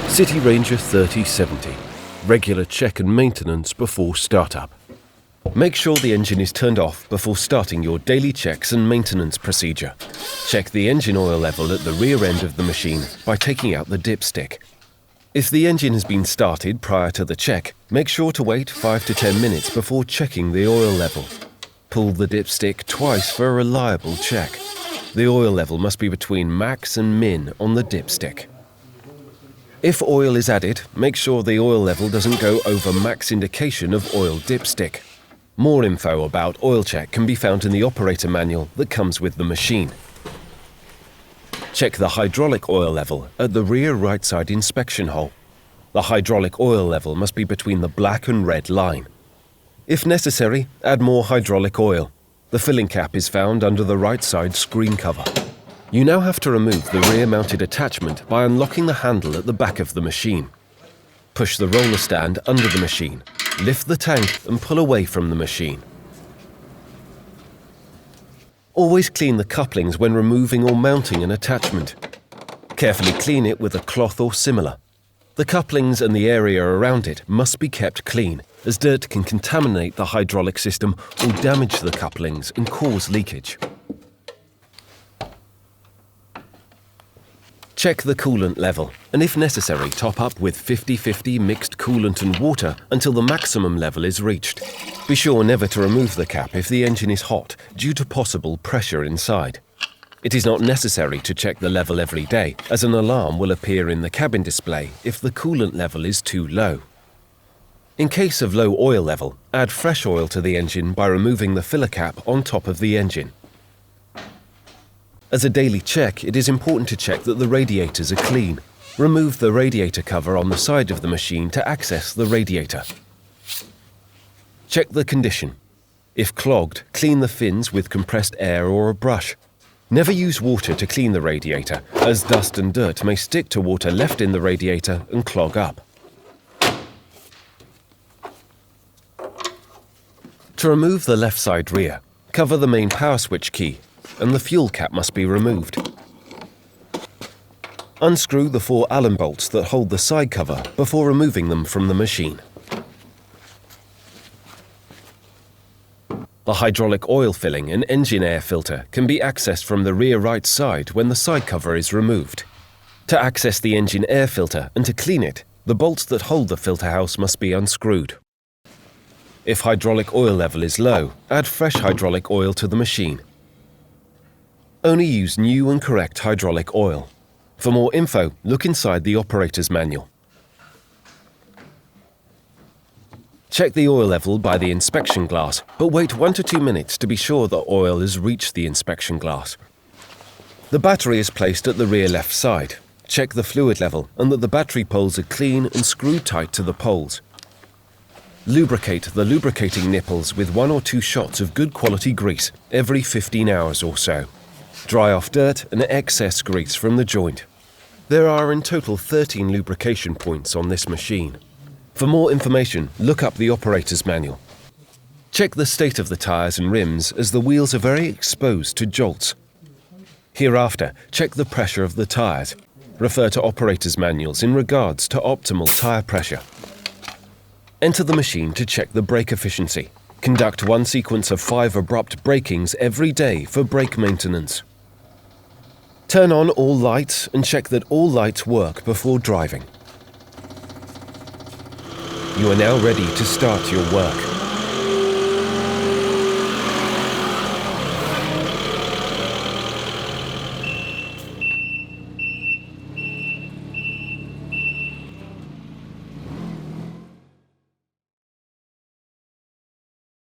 City Ranger 3070. Regular check and maintenance before startup. Make sure the engine is turned off before starting your daily checks and maintenance procedure. Check the engine oil level at the rear end of the machine by taking out the dipstick. If the engine has been started prior to the check, make sure to wait 5 to 10 minutes before checking the oil level. Pull the dipstick twice for a reliable check. The oil level must be between max and min on the dipstick. If oil is added, make sure the oil level doesn't go over max indication of oil dipstick. More info about oil check can be found in the operator manual that comes with the machine. Check the hydraulic oil level at the rear right side inspection hole. The hydraulic oil level must be between the black and red line. If necessary, add more hydraulic oil. The filling cap is found under the right side screen cover. You now have to remove the rear-mounted attachment by unlocking the handle at the back of the machine. Push the roller stand under the machine, lift the tank and pull away from the machine. Always clean the couplings when removing or mounting an attachment. Carefully clean it with a cloth or similar. The couplings and the area around it must be kept clean, as dirt can contaminate the hydraulic system or damage the couplings and cause leakage. Check the coolant level, and if necessary, top up with 50-50 mixed coolant and water until the maximum level is reached. Be sure never to remove the cap if the engine is hot due to possible pressure inside. It is not necessary to check the level every day, as an alarm will appear in the cabin display if the coolant level is too low. In case of low oil level, add fresh oil to the engine by removing the filler cap on top of the engine. As a daily check, it is important to check that the radiators are clean. Remove the radiator cover on the side of the machine to access the radiator. Check the condition. If clogged, clean the fins with compressed air or a brush. Never use water to clean the radiator, as dust and dirt may stick to water left in the radiator and clog up. To remove the left side rear, cover the main power switch key, and the fuel cap must be removed. Unscrew the 4 Allen bolts that hold the side cover before removing them from the machine. The hydraulic oil filling and engine air filter can be accessed from the rear right side when the side cover is removed. To access the engine air filter and to clean it, the bolts that hold the filter house must be unscrewed. If hydraulic oil level is low, add fresh hydraulic oil to the machine. Only use new and correct hydraulic oil. For more info, look inside the operator's manual. Check the oil level by the inspection glass, but wait 1 to 2 minutes to be sure the oil has reached the inspection glass. The battery is placed at the rear left side. Check the fluid level and that the battery poles are clean and screwed tight to the poles. Lubricate the lubricating nipples with 1 or 2 shots of good quality grease every 15 hours or so. Dry off dirt and excess grease from the joint. There are in total 13 lubrication points on this machine. For more information, look up the operator's manual. Check the state of the tyres and rims as the wheels are very exposed to jolts. Hereafter, check the pressure of the tyres. Refer to operator's manuals in regards to optimal tyre pressure. Enter the machine to check the brake efficiency. Conduct 1 sequence of 5 abrupt brakings every day for brake maintenance. Turn on all lights and check that all lights work before driving. You are now ready to start your work.